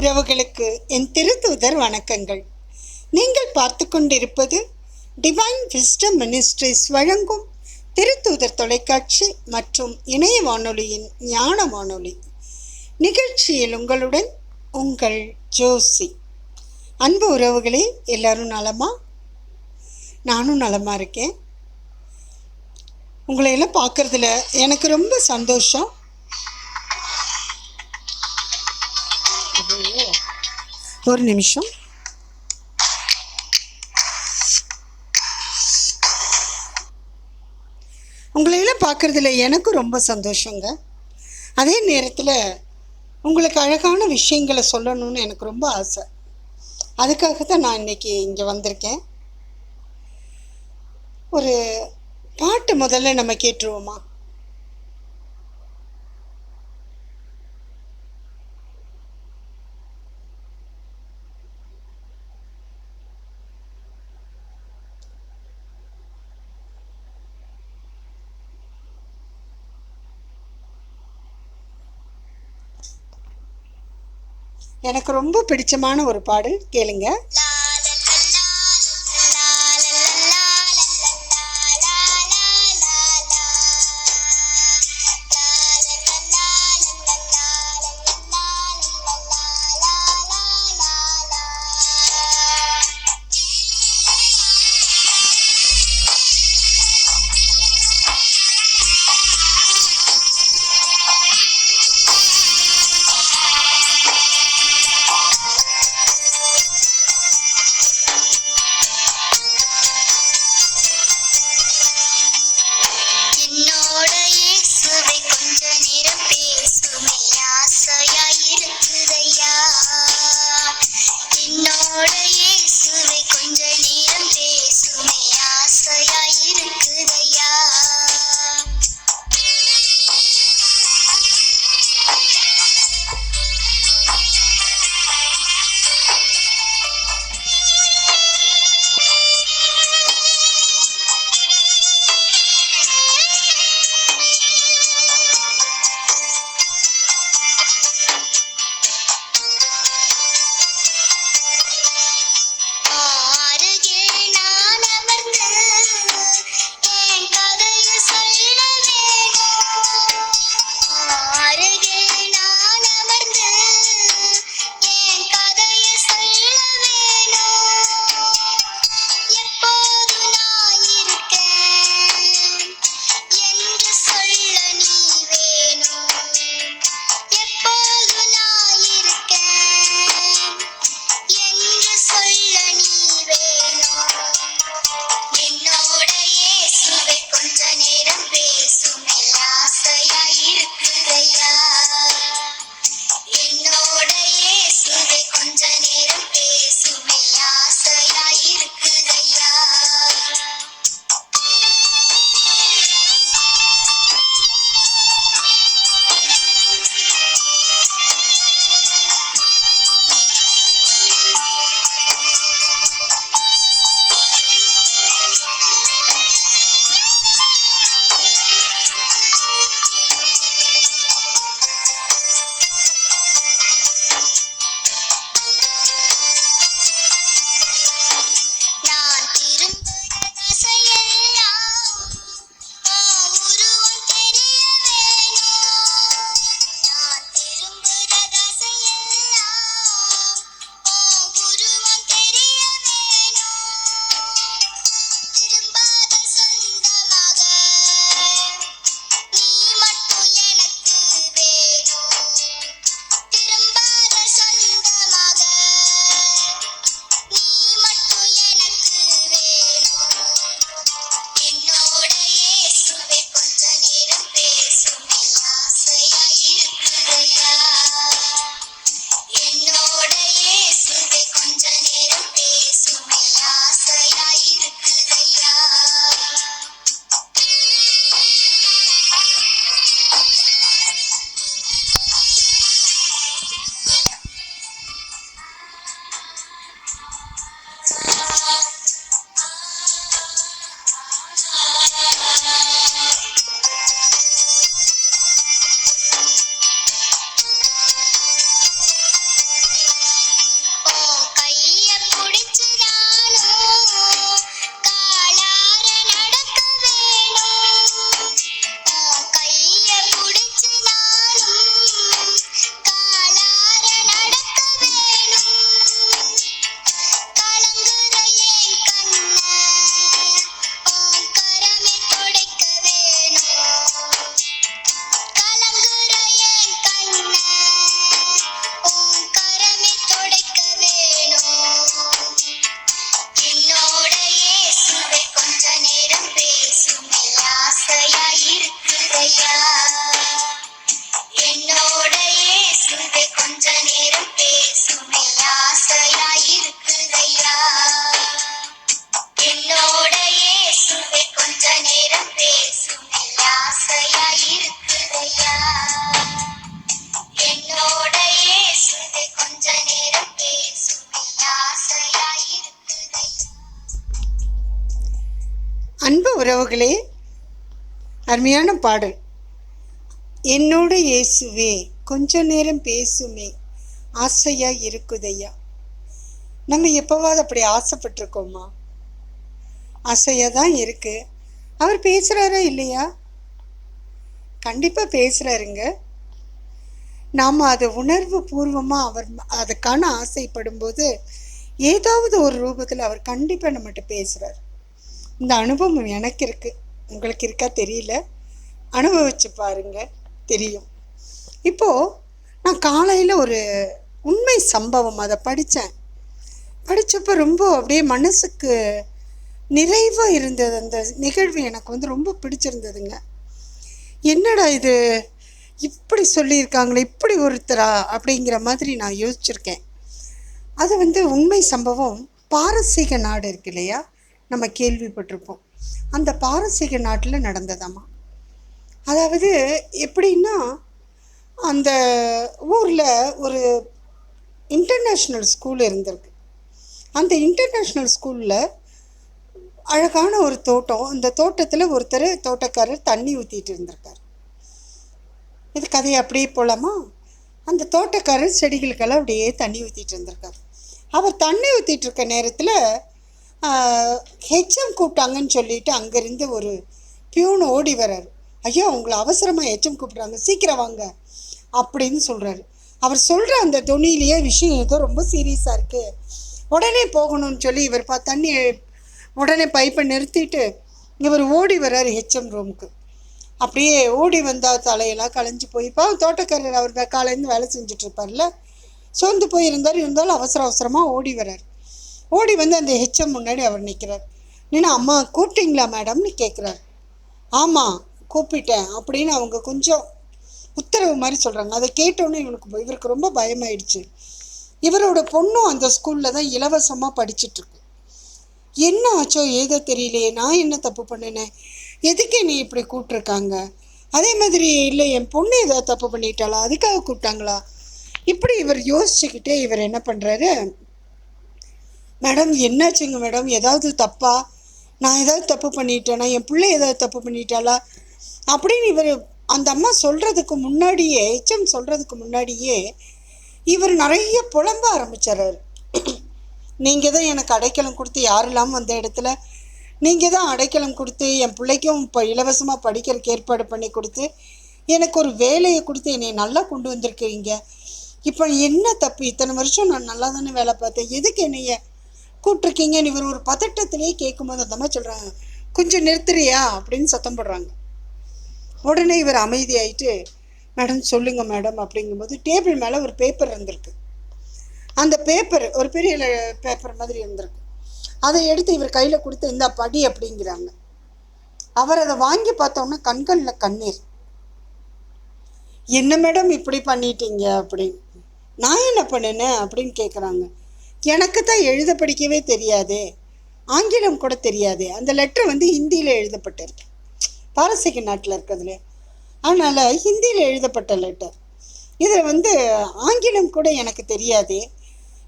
உறவுகளுக்கு என் திருத்தூதர் வணக்கங்கள். நீங்கள் பார்த்து கொண்டிருப்பது டிவைன் விஸ்டம் மினிஸ்ட்ரிஸ் வழங்கும் திருத்தூதர் தொலைக்காட்சி மற்றும் இணைய வானொலியின் ஞான வானொலி நிகழ்ச்சியில் உங்களுடன் உங்கள் ஜோசி. அன்பு உறவுகளே, எல்லாரும் நலமா? நானும் நலமாக இருக்கேன். உங்களையெல்லாம் பார்க்குறதுல எனக்கு ரொம்ப சந்தோஷம். ஒரு நிமிஷம். உங்களையெல்லாம் பார்க்குறதுல எனக்கும் ரொம்ப சந்தோஷங்க. அதே நேரத்தில் உங்களுக்கு அழகான விஷயங்களை சொல்லணும்னு எனக்கு ரொம்ப ஆசை. அதுக்காக தான் நான் இன்றைக்கி இங்கே வந்திருக்கேன். ஒரு பாட்டு முதல்ல நம்ம கேட்டுருவோமா? எனக்கு ரொம்ப பிடிச்சமான ஒரு பாடல், கேளுங்க. அன்பு உறவுகளே, அருமையான பாடல். என்னோட இயேசுவே கொஞ்ச நேரம் பேசுமே, ஆசையா இருக்குதையா. நம்ம எப்போவாது அப்படி ஆசைப்பட்டிருக்கோமா? ஆசையாக தான் இருக்கு. அவர் பேசுகிறாரா இல்லையா? கண்டிப்பாக பேசுகிறாருங்க. நாம் அதை உணர்வு பூர்வமாக அவர் அதுக்கான ஆசைப்படும்போது ஏதாவது ஒரு ரூபத்தில் அவர் கண்டிப்பாக நம்மகிட்ட பேசுகிறார். இந்த அனுபவம் எனக்கு இருக்குது, உங்களுக்கு இருக்கா தெரியல. அனுபவிச்சு பாருங்க, தெரியும். இப்போது நான் காலையில் ஒரு உண்மை சம்பவம் அதை படித்தப்போ ரொம்ப அப்படியே மனசுக்கு நிறைவாக இருந்தது. அந்த நிகழ்வு எனக்கு ரொம்ப பிடிச்சிருந்ததுங்க. என்னடா இது இப்படி சொல்லியிருக்காங்களே, இப்படி ஒருத்தரா அப்படிங்கிற மாதிரி நான் யோசிச்சிருக்கேன். அது உண்மை சம்பவம். பாரசீக நாடு இருக்கு இல்லையா, நம்ம கேள்விப்பட்டிருப்போம். அந்த பாரசீக நாட்டில் நடந்ததாமா. அதாவது எப்படின்னா, அந்த ஊரில் ஒரு இன்டர்நேஷ்னல் ஸ்கூல் இருந்திருக்கு. அந்த இன்டர்நேஷ்னல் ஸ்கூலில் அழகான ஒரு தோட்டம். அந்த தோட்டத்தில் ஒருத்தர் தோட்டக்காரர் தண்ணி ஊற்றிட்டு இருந்திருக்கார். இது கதையை அப்படியே போகலாமா? அந்த தோட்டக்காரர் செடிகளுக்கெல்லாம் அப்படியே தண்ணி ஊற்றிட்டு இருந்திருக்கார். அவர் தண்ணி ஊற்றிட்டு இருக்க நேரத்தில் ஹெச்எம் கூப்பிட்டாங்கன்னு சொல்லிட்டு அங்கேருந்து ஒரு பியூன் ஓடி வர்றாரு. ஐயா, உங்களை அவசரமாக ஹெச்எம் கூப்பிட்றாங்க, சீக்கிரம் வாங்க அப்படின்னு சொல்கிறாரு. அவர் சொல்கிற அந்த தொனியிலேயே விஷயம் ஏதோ ரொம்ப சீரியஸாக இருக்குது, உடனே போகணும்னு சொல்லி இவர் தண்ணி உடனே பைப்பை நிறுத்திட்டு இவர் ஓடி வர்றாரு ஹெச்எம் ரூமுக்கு. அப்படியே ஓடி வந்தால் தலையெல்லாம் களைஞ்சி போய்ப்பா. தோட்டக்காரர் அவர் காலையிலேருந்து வேலை செஞ்சிட்ருப்பார்ல, சோர்ந்து போயிருந்தார். இருந்தாலும் அவசரமாக ஓடி வர்றார். ஓடி வந்து அந்த ஹெச்எம் முன்னாடி அவர் நிற்கிறார். நின்று, அம்மா கூப்பிட்டீங்களா மேடம்னு கேட்குறாரு. ஆமாம் கூப்பிட்டேன் அப்படின்னு அவங்க கொஞ்சம் உத்தரவு மாதிரி சொல்கிறாங்க. அதை கேட்டோன்னே இவருக்கு ரொம்ப பயமாயிடுச்சு. இவரோட பொண்ணும் அந்த ஸ்கூலில் தான் இலவசமாக படிச்சிட்ருக்கு. என்ன ஆச்சோ ஏதோ தெரியலையே, நான் என்ன தப்பு பண்ணினேன், எதுக்கு நீ இப்படி கூப்பிட்ருக்காங்க? அதே மாதிரி இல்லை, என் பொண்ணு ஏதாவது தப்பு பண்ணிட்டாளா, அதுக்காக கூப்பிட்டாங்களா? இப்படி இவர் யோசிச்சுக்கிட்டே இவர் என்ன பண்ணுறாரு, மேடம் என்னாச்சுங்க மேடம், ஏதாவது தப்பா, நான் ஏதாவது தப்பு பண்ணிட்டேனா, என் பிள்ளை ஏதாவது தப்பு பண்ணிட்டாளா அப்படின்னு இவர் அந்த அம்மா சொல்கிறதுக்கு முன்னாடியே, ஹெச்எம் சொல்கிறதுக்கு முன்னாடியே இவர் நிறைய புலம்ப ஆரம்பிச்சிடறாரு. நீங்கள் தான் எனக்கு அடைக்கலம் கொடுத்து, யாரும் இல்லாமல் வந்த இடத்துல நீங்கள் தான் அடைக்கலம் கொடுத்து, என் பிள்ளைக்கும் இப்போ இலவசமாக படிக்கிறதுக்கு ஏற்பாடு பண்ணி கொடுத்து, எனக்கு ஒரு வேலையை கொடுத்து என்னை நல்லா கொண்டு வந்திருக்கீங்க. இப்போ என்ன தப்பு, இத்தனை வருஷம் நான் நல்லா தானே வேலை பார்த்தேன், எதுக்கு என்னைய கூப்பிட்ருக்கீங்கன்னு இவர் ஒரு பதட்டத்திலேயே கேட்கும்போது அந்த மாதிரி சொல்கிறாங்க, கொஞ்சம் நிறுத்துறியா அப்படின்னு சத்தம் போடுறாங்க. உடனே இவர் அமைதியாயிட்டு, மேடம் சொல்லுங்கள் மேடம் அப்படிங்கும்போது டேபிள் மேலே ஒரு பேப்பர் இருந்திருக்கு. அந்த பேப்பர் ஒரு பெரிய பேப்பர் மாதிரி இருந்திருக்கு. அதை எடுத்து இவர் கையில் கொடுத்து, இந்த படி அப்படிங்கிறாங்க. அவர் அதை வாங்கி பார்த்தோன்னா கண்களில் கண்ணீர். என்ன மேடம் இப்படி பண்ணிட்டீங்க அப்படின்னு. நான் என்ன பண்ணினேன் அப்படின்னு கேட்குறாங்க. எனக்கு தான் எழுத படிக்கவே தெரியாதே, ஆங்கிலம் கூட தெரியாதே. அந்த லெட்டர் ஹிந்தியில் எழுதப்பட்டிருக்கு, பாரசீக நாட்டில் இருக்கிறதுல. அதனால் ஹிந்தியில் எழுதப்பட்ட லெட்டர். இதில் ஆங்கிலம் கூட எனக்கு தெரியாதே.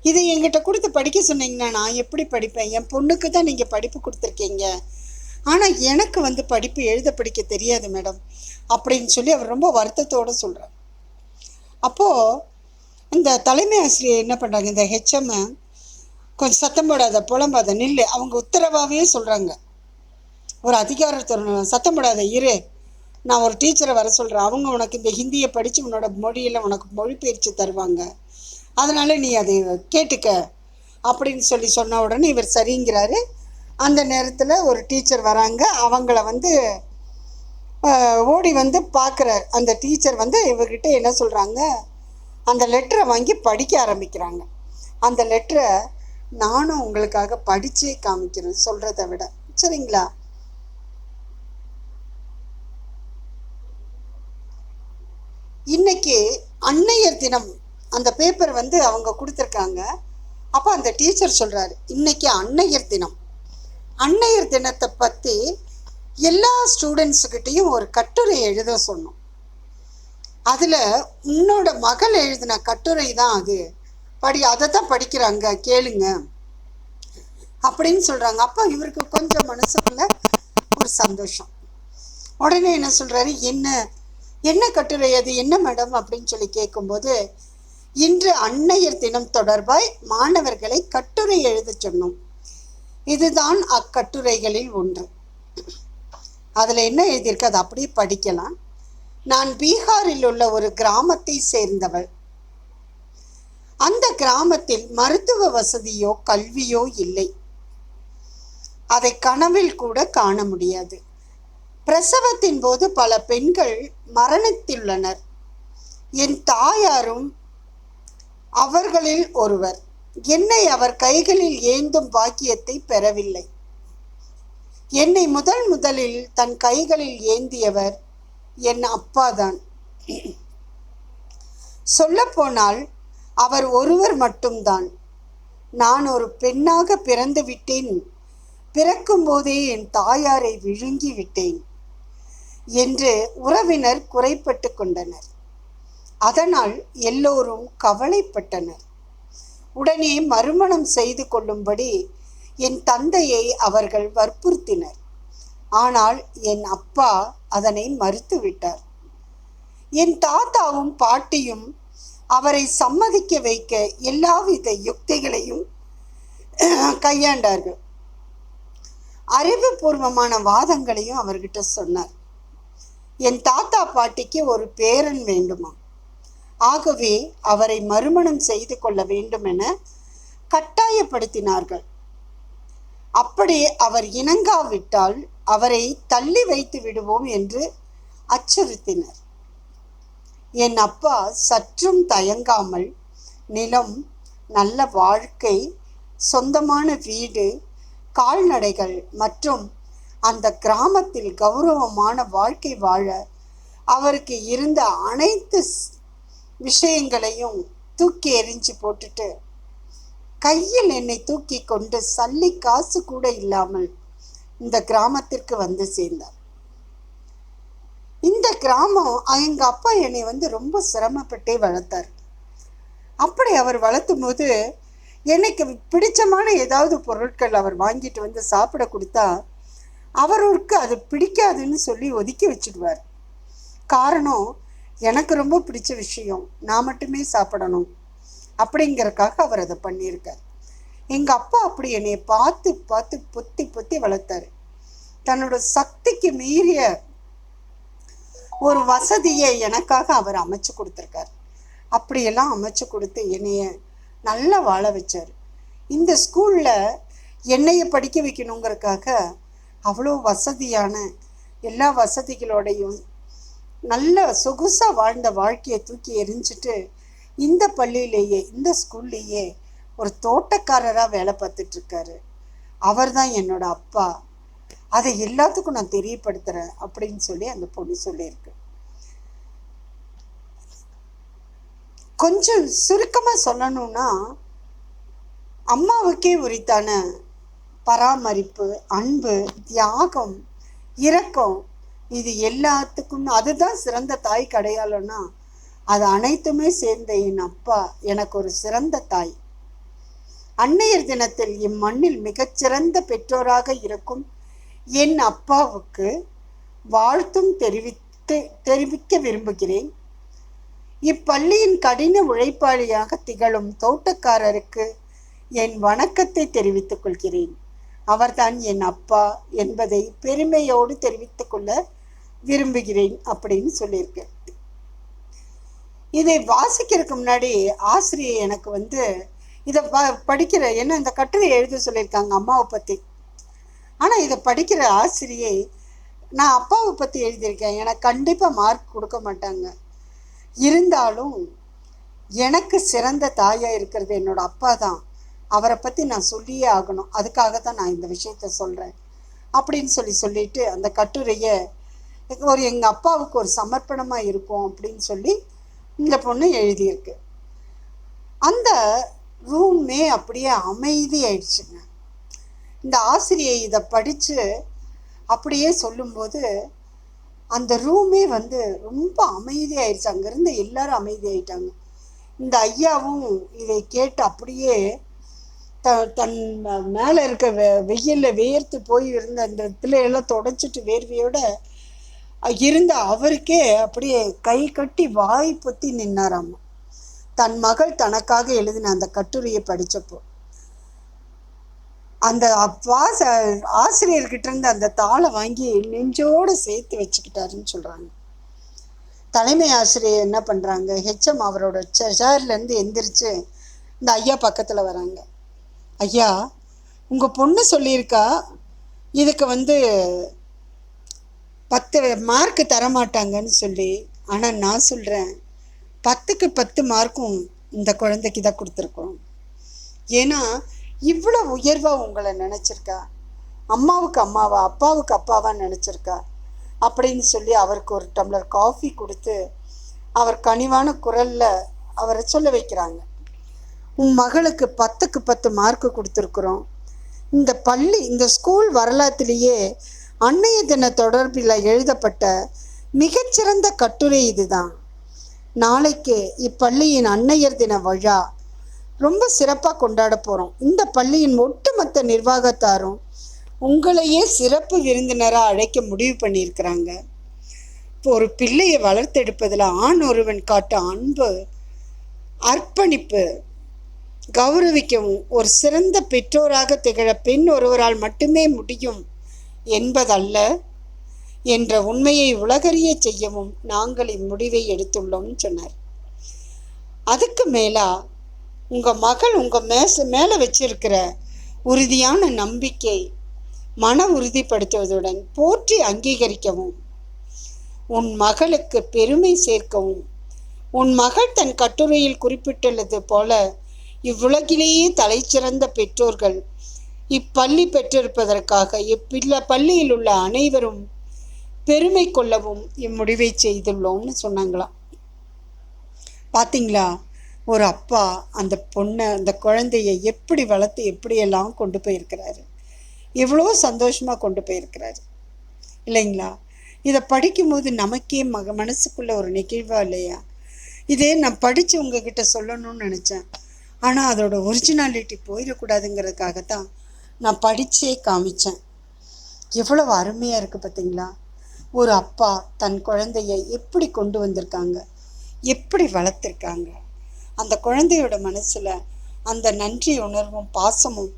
இதை என்கிட்ட கொடுத்து படிக்க சொன்னீங்கன்னா நான் எப்படி படிப்பேன்? என் பொண்ணுக்கு தான் நீங்கள் படிப்பு கொடுத்துருக்கீங்க, ஆனால் எனக்கு படிப்பு எழுத படிக்க தெரியாது மேடம் அப்படின்னு சொல்லி அவர் ரொம்ப வருத்தத்தோடு சொல்கிறார். அப்போது இந்த தலைமை ஆசிரியர் என்ன பண்ணுறாங்க, இந்த ஹெச்எம் கொஞ்சம் சத்தம் போடாத, புலம்பாத, நில்லு, அவங்க உத்தரவாகவே சொல்கிறாங்க. ஒரு அதிகாரத்தை சத்தம் போடாத இரு, நான் ஒரு டீச்சரை வர சொல்கிறேன், அவங்க உனக்கு இந்த ஹிந்தியை படித்து உன்னோட மொழியில் உனக்கு மொழிபெயர்ச்சி தருவாங்க, அதனால் நீ அதை கேட்டுக்க அப்படின்னு சொன்ன உடனே இவர் சரிங்கிறாரு. அந்த நேரத்தில் ஒரு டீச்சர் வராங்க. அவங்கள ஓடி பார்க்குறார். அந்த டீச்சர் இவர்கிட்ட என்ன சொல்கிறாங்க, அந்த லெட்டரை வாங்கி படிக்க ஆரம்பிக்கிறாங்க. அந்த லெட்டரை நானும் உங்களுக்காக படித்தே காமிக்கிறேன் சொல்கிறத விட, சரிங்களா? இன்னைக்கு அன்னையர் தினம். அந்த பேப்பர் அவங்க கொடுத்துருக்காங்க. அப்போ அந்த டீச்சர் சொல்கிறாரு, இன்னைக்கு அன்னையர் தினம். அன்னையர் தினத்தை பற்றி எல்லா ஸ்டூடெண்ட்ஸுக்கிட்டையும் ஒரு கட்டுரை எழுத சொன்னோம். அதில் உன்னோட மகள் எழுதின கட்டுரை தான் அது, அதை தான் படிக்கிறாங்க, கேளுங்க அப்படின்னு சொல்கிறாங்க. அப்போ இவருக்கு கொஞ்சம் மனசுக்குள்ள ஒரு சந்தோஷம். உடனே என்ன சொல்கிறாரு, என்ன என்ன கட்டுரை அது, என்ன மேடம் அப்படின்னு சொல்லி கேட்கும்போது, இன்று அன்னையர் தினம் தொடர்பாய் மாணவர்களை கட்டுரை எழுத சொன்னோம். இதுதான் அக்கட்டுரைகளில் ஒன்று. அதில் என்ன எழுதியிருக்கு அதை அப்படியே படிக்கலாம். நான் பீகாரில் உள்ள ஒரு கிராமத்தை சேர்ந்தவள். அந்த கிராமத்தில் மருத்துவ வசதியோ கல்வியோ இல்லை. அதை கனவில் கூட காண முடியாது. பிரசவத்தின் போது பல பெண்கள் மரணித்துள்ளனர். என் தாயாரும் அவர்களில் ஒருவர். என்னை அவர் கைகளில் ஏந்தும் பாக்கியத்தை பெறவில்லை. என்னை முதலில் தன் கைகளில் ஏந்தியவர் என் அப்பாதான். சொல்லப்போனால் அவர் ஒருவர் மட்டும்தான். நான் ஒரு பெண்ணாக பிறந்து விட்டேன். பிறக்கும் போதே என் தாயாரை விழுங்கி விட்டேன் என்று உறவினர் குறைப்பட்டு கொண்டனர். அதனால் எல்லோரும் கவலைப்பட்டனர். உடனே மறுமணம் செய்து கொள்ளும்படி என் தந்தையை அவர்கள் வற்புறுத்தினர். ஆனால் என் அப்பா அதனை மறுத்துவிட்டார். என் தாத்தாவும் பாட்டியும் அவரை சம்மதிக்க வைக்க எல்லாவித யுக்திகளையும் கையாண்டார்கள். அறிவுபூர்வமான வாதங்களையும் அவர்கிட்ட சொன்னார். என் தாத்தா பாட்டிக்கு ஒரு பேரன் வேண்டுமா, ஆகவே அவரை மறுமணம் செய்து கொள்ள வேண்டும் என கட்டாயப்படுத்தினார்கள். அப்படி அவர் இணங்காவிட்டால் அவரை தள்ளி வைத்து விடுவோம் என்று அச்சுறுத்தினர். என் அப்பா சற்றும் தயங்காமல் நிலம், நல்ல வாழ்க்கை, சொந்தமான வீடு, கால்நடைகள் மற்றும் அந்த கிராமத்தில் கௌரவமான வாழ்க்கை வாழ அவருக்கு இருந்த அனைத்து விஷயங்களையும் தூக்கி எறிஞ்சு போட்டுட்டு கையில் என்னை தூக்கி கொண்டு சல்லி காசு கூட இல்லாமல் இந்த கிராமத்திற்கு வந்து சேர்ந்தார். இந்த கிராமம் எங்க அப்பா என்னை ரொம்ப சிரமப்பட்டே வளர்த்தார். அப்படி அவர் வளர்த்தும் போது எனக்கு பிடிச்சமான ஏதாவது பொருட்கள் அவர் வாங்கிட்டு வந்து சாப்பிட கொடுத்தா அவருக்கு அது பிடிக்காதுன்னு சொல்லி ஒதுக்கி வச்சுடுவார். காரணம், எனக்கு ரொம்ப பிடிச்ச விஷயம் நான் மட்டுமே சாப்பிடணும் அப்படிங்கிறதுக்காக அவர் அதை பண்ணியிருக்கார். எங்கள் அப்பா அப்படி என்னை பார்த்து பார்த்து பொத்தி பொத்தி வளர்த்தாரு. தன்னோட சக்திக்கு மீறிய ஒரு வசதியை எனக்காக அவர் அமைச்சு கொடுத்துருக்கார். அப்படியெல்லாம் அமைச்சு கொடுத்து என்னைய நல்லா வாழ வச்சார். இந்த ஸ்கூலில் என்னைய படிக்க வைக்கணுங்கிறதுக்காக அவ்வளோ வசதியான எல்லா வசதிகளோடையும் நல்ல சொகுசாக வாழ்ந்த வாழ்க்கையை தூக்கி எரிஞ்சிட்டு இந்த பள்ளியிலேயே, இந்த ஸ்கூல்லையே ஒரு தோட்டக்காரராக வேலை பார்த்துட்ருக்காரு. அவர் தான் என்னோட அப்பா. அதை எல்லாத்துக்கும் நான் தெரியப்படுத்துகிறேன் அப்படின்னு சொல்லி அந்த பொண்ணு சொல்லியிருக்கு. கொஞ்சம் சுருக்கமாக சொல்லணும்னா, அம்மாவுக்கே உரித்தான பராமரிப்பு, அன்பு, தியாகம், இரக்கம், இது எல்லாத்துக்கும் அதுதான் சிறந்த தாய் அடையாளம்னா அது அனைத்துமே சேர்ந்த என் அப்பா எனக்கு ஒரு சிறந்த தாய். அன்னையர் தினத்தில் இம்மண்ணில் மிகச்சிறந்த பெற்றோராக இருக்கும் என் அப்பாவுக்கு வாழ்த்தும் தெரிவிக்க விரும்புகிறேன். இப்பள்ளியின் கடின உழைப்பாளியாக திகழும் தோட்டக்காரருக்கு என் வணக்கத்தை தெரிவித்துக் கொள்கிறேன். அவர்தான் என் அப்பா என்பதை பெருமையோடு தெரிவித்துக் கொள்ள விரும்புகிறேன் அப்படின்னு சொல்லியிருக்கேன். இதை வாசிக்கிறதுக்கு முன்னாடி ஆசிரியை எனக்கு இதை படிக்கிற என்ன இந்த கட்டுரை எழுத சொல்லியிருக்காங்க அம்மாவை பற்றி. ஆனால் இதை படிக்கிற ஆசிரியை நான் அப்பாவை பற்றி எழுதியிருக்கேன், எனக்கு கண்டிப்பாக மார்க் கொடுக்க மாட்டாங்க. இருந்தாலும் எனக்கு சிறந்த தாயாக இருக்கிறது என்னோட அப்பா தான். அவரை பற்றி நான் சொல்லியே ஆகணும், அதுக்காக தான் நான் இந்த விஷயத்த சொல்கிறேன் அப்படின்னு சொல்லிட்டு அந்த கட்டுரையை ஒரு எங்கள் அப்பாவுக்கு ஒரு சமர்ப்பணமாக இருக்கும் அப்படின்னு சொல்லி இந்த பொண்ணு எழுதியிருக்கு. அந்த ரூமே அப்படியே அமைதி ஆயிடுச்சுங்க. இந்த ஆசிரியை இதை படித்து அப்படியே சொல்லும்போது அந்த ரூமே ரொம்ப அமைதியாயிடுச்சு. அங்கேருந்து எல்லாரும் அமைதியாயிட்டாங்க. இந்த ஐயாவும் இதை கேட்டு அப்படியே தன் மேலே இருக்க வெயிலில் வேர்த்து போய் இருந்த அந்த இடத்துல எல்லாம் தொடச்சிட்டு வேர்வையோட இருந்த அவருக்கே அப்படியே கை கட்டி வாய் பொத்தி நின்னாராமா. தன் மகள் தனக்காக எழுதின அந்த கட்டுரையை படித்தப்போ அந்த ஆசிரியர்கிட்ட இருந்து அந்த தாளை வாங்கி நெஞ்சோடு சேர்த்து வச்சுக்கிட்டாருன்னு சொல்கிறாங்க. தலைமை ஆசிரியர் என்ன பண்ணுறாங்க, ஹெச்எம் அவரோட சேர்லேருந்து எந்திரிச்சு இந்த ஐயா பக்கத்தில் வராங்க. ஐயா, உங்கள் பொண்ணு சொல்லியிருக்கா இதுக்கு 10 மார்க்கு தரமாட்டாங்கன்னு சொல்லி. ஆனால் நான் சொல்கிறேன், 10க்கு 10 மார்க்கும் இந்த குழந்தைக்கு தான் கொடுத்துருக்கோம். ஏன்னா இவ்வளோ உயர்வாக உங்களை நினச்சிருக்கா, அம்மாவுக்கு அம்மாவா அப்பாவுக்கு அப்பாவா நினச்சிருக்கா அப்படின்னு சொல்லி அவருக்கு ஒரு டம்ளர் காஃபி கொடுத்து அவர் கனிவான குரலில் அவரை சொல்ல வைக்கிறாங்க. உன் மகளுக்கு 10க்கு 10 மார்க்கு கொடுத்துருக்குறோம். இந்த ஸ்கூல் வரலாற்றிலேயே அன்னைய தின தொடர்பில் எழுதப்பட்ட மிகச்சிறந்த கட்டுரை இதுதான். நாளைக்கு இப்பள்ளியின் அன்னையர் தின விழா ரொம்ப சிறப்பாக கொண்டாட போகிறோம். இந்த பள்ளியின் ஒட்டுமொத்த நிர்வாகத்தாரும் உங்களையே சிறப்பு விருந்தினராக அழைக்க முடிவு பண்ணியிருக்கிறாங்க. இப்போ ஒரு பிள்ளையை வளர்த்தெடுப்பதில் ஆண் ஒருவன் காட்டும் அன்பு, அர்ப்பணிப்பு, கௌரவிக்கவும் ஒரு சிறந்த பெற்றோராக திகழ பெண் ஒருவரால் மட்டுமே முடியும் என்பதல்ல என்ற உண்மையை உலகறிய செய்யவும் நாங்கள் இம்முடிவை எடுத்துள்ளோம்னு சொன்னார். அதுக்கு மேலா உங்கள் மகள் உங்கள் மேலே வச்சிருக்கிற உறுதியான நம்பிக்கை மன உறுதிப்படுத்துவதுடன் போற்றி அங்கீகரிக்கவும், உன் மகளுக்கு பெருமை சேர்க்கவும், உன் மகள் தன் கட்டுரையில் குறிப்பிட்டுள்ளது போல இவ்வுலகிலேயே தலைச்சிறந்த பெற்றோர்கள் இப்பள்ளி பெற்றிருப்பதற்காக பள்ளியில் உள்ள அனைவரும் பெருமை கொள்ளவும் இம்முடிவை செய்துள்ளோம்னு சொன்னாங்களாம். பார்த்தீங்களா, ஒரு அப்பா அந்த குழந்தையை எப்படி வளர்த்து எப்படியெல்லாம் கொண்டு போயிருக்கிறாரு, எவ்வளோ சந்தோஷமாக கொண்டு போயிருக்கிறாரு இல்லைங்களா? இதை படிக்கும்போது நமக்கே மனசுக்குள்ளே ஒரு நெகிழ்வா இல்லையா? இதே நான் படித்து உங்ககிட்ட சொல்லணும்னு நினச்சேன். ஆனால் அதோட ஒரிஜினாலிட்டி போயிடக்கூடாதுங்கிறதுக்காகத்தான் நான் படித்தே காமிச்சேன். எவ்வளவு அருமையாக இருக்குது பார்த்தீங்களா? ஒரு அப்பா தன் குழந்தையை எப்படி கொண்டு வந்திருக்காங்க, எப்படி வளர்த்துருக்காங்க. அந்த குழந்தையோட மனசில் அந்த நன்றி உணர்வும் பாசமும்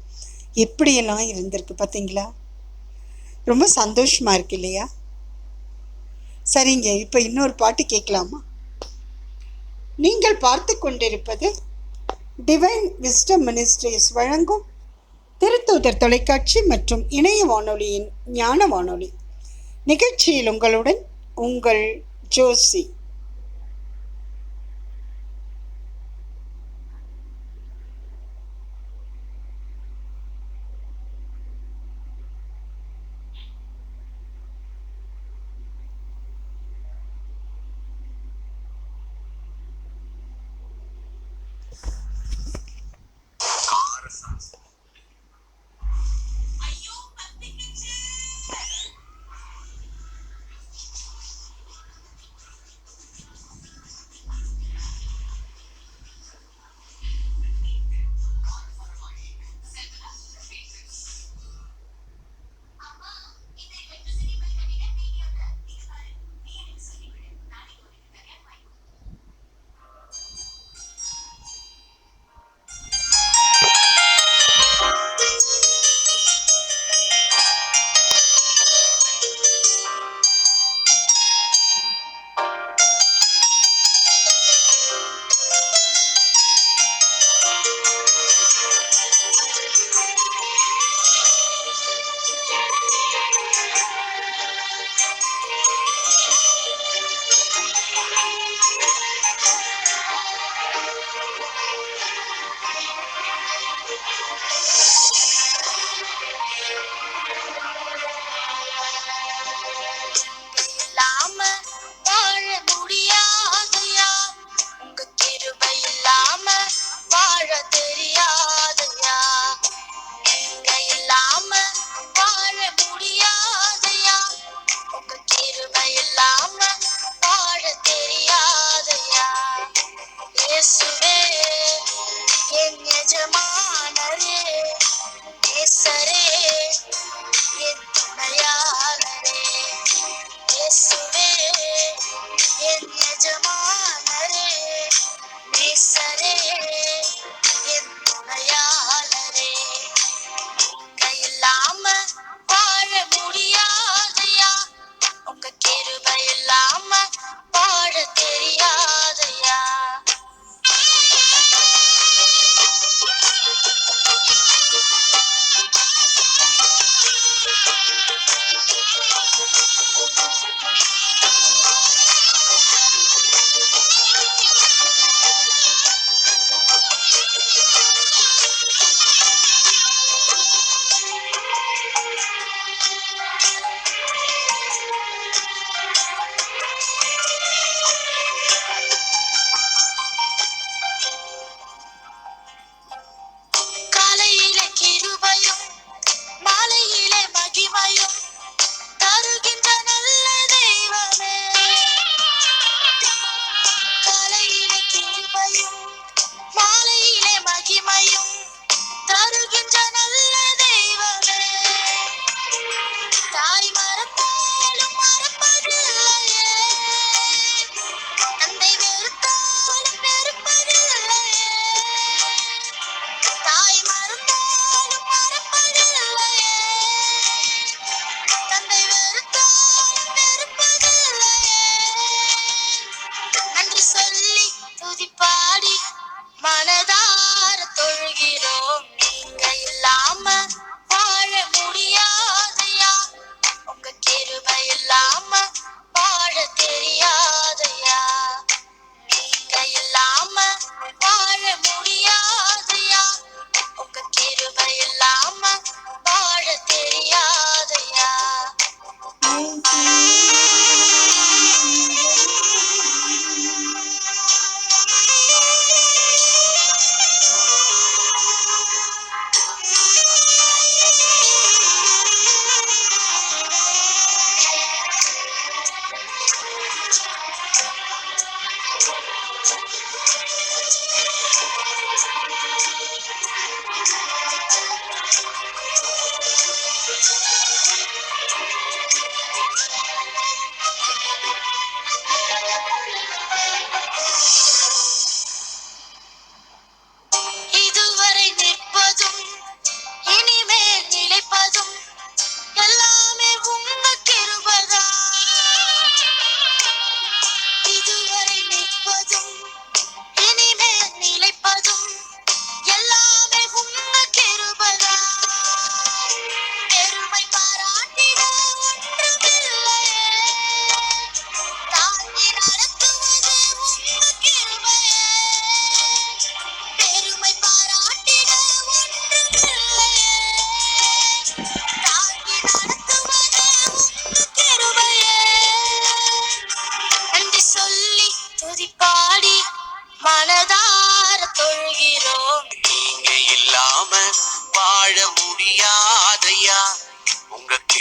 எப்படியெல்லாம் இருந்திருக்கு பார்த்தீங்களா? ரொம்ப சந்தோஷமாக இருக்கு இல்லையா? சரிங்க, இப்போ இன்னொரு பாட்டு கேட்கலாமா? நீங்கள் பார்த்து கொண்டிருப்பது டிவைன் விஸ்டம் மினிஸ்ட்ரிஸ் வழங்கும் திருத்தூதர் தொலைக்காட்சி மற்றும் இணைய வானொலியின் ஞான வானொலி நிகழ்ச்சியில் உங்களுடன் உங்கள் ஜோசி.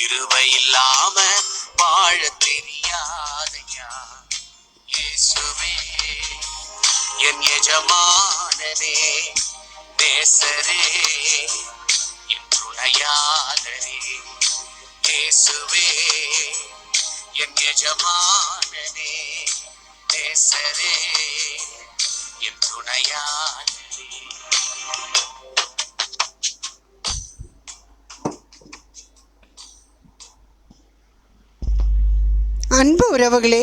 கிருபை இல்லாம வாழ தெரியாதையா. இயேசுவே என் எஜமானனே, நேசரே என் துணையாளரே. இயேசுவே என் எஜமானனே, நேசரே என் துணையாளரே. அன்பு உறவுகளே,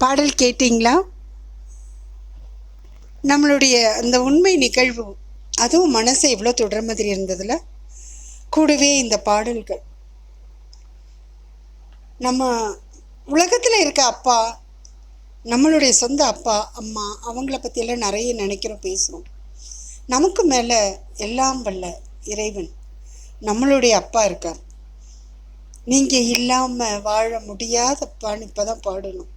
பாடல் கேட்டிங்களா? நம்மளுடைய அந்த உண்மை நிகழ்வு, அதுவும் மனசை எவ்வளோ தொடர மாதிரி இருந்ததில்ல. கூடவே இந்த பாடல்கள், நம்ம உலகத்தில் இருக்க அப்பா, நம்மளுடைய சொந்த அப்பா அம்மா, அவங்கள பற்றியெல்லாம் நிறைய நினைக்கிறோம், பேசுகிறோம். நமக்கு மேலே எல்லாம் வல்ல இறைவன் நம்மளுடைய அப்பா இருக்கார். நீங்கள் இல்லாமல் வாழ முடியாதப்பான்னு இப்போ தான் பாடணும்.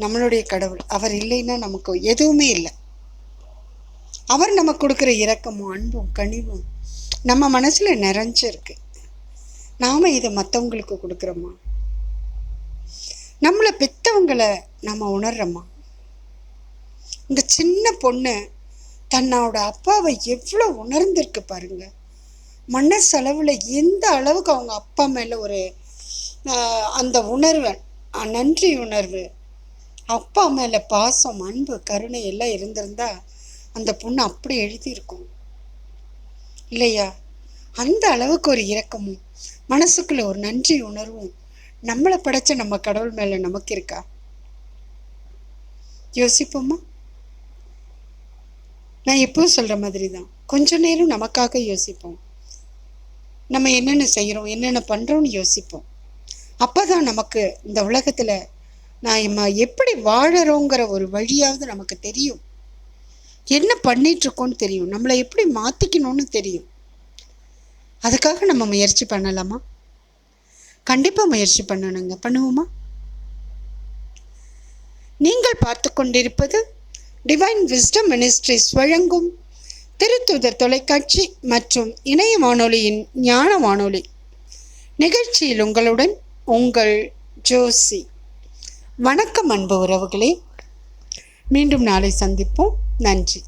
நம்மளுடைய கடவுள், அவர் இல்லைன்னா நமக்கு எதுவுமே இல்லை. அவர் நமக்கு கொடுக்குற இரக்கமும் அன்பும் கனிவும் நம்ம மனசில் நிறைஞ்சிருக்கு. நாம் இதை மற்றவங்களுக்கு கொடுக்குறோமா? நம்மளை பெற்றவங்களை நம்ம உணர்றோமா? இந்த சின்ன பொண்ணு தன்னோட அப்பாவை எவ்வளோ உணர்ந்திருக்கு பாருங்க. மனசளவில் எந்த அளவுக்கு அவங்க அப்பா மேலே ஒரு அந்த உணர்வு, நன்றி உணர்வு, அப்பா மேலே பாசம், அன்பு, கருணை எல்லாம் இருந்திருந்தா அந்த பொண்ணு அப்படி எழுதியிருக்கும் இல்லையா? அந்த அளவுக்கு ஒரு இரக்கமும் மனசுக்குள்ள ஒரு நன்றி உணர்வும் நம்மளை படைச்ச நம்ம கடவுள் மேலே நமக்கு இருக்கா? யோசிப்போமா? நான் எப்பவும் சொல்கிற மாதிரி தான், கொஞ்ச நேரம் நமக்காக யோசிப்போம். நம்ம என்னென்ன செய்கிறோம், என்னென்ன பண்ணுறோன்னு யோசிப்போம். அப்போ தான் நமக்கு இந்த உலகத்தில் நம்ம எப்படி வாழறோங்கிற ஒரு வழியாவது நமக்கு தெரியும். என்ன பண்ணிகிட்ருக்கோன்னு தெரியும். நம்மளை எப்படி மாற்றிக்கணும்னு தெரியும். அதுக்காக நம்ம முயற்சி பண்ணலாமா? கண்டிப்பாக முயற்சி பண்ணணுங்க. பண்ணுவோமா? நீங்கள் பார்த்து கொண்டிருப்பது டிவைன் விஸ்டம் மினிஸ்ட்ரிஸ் வழங்கும் திருத்தூதர் தொலைக்காட்சி மற்றும் இணைய வானொலியின் ஞான வானொலி நிகழ்ச்சியில் உங்களுடன் உங்கள் ஜோசி. வணக்கம் அன்பு உறவுகளே, மீண்டும் நாளை சந்திப்போம். நன்றி.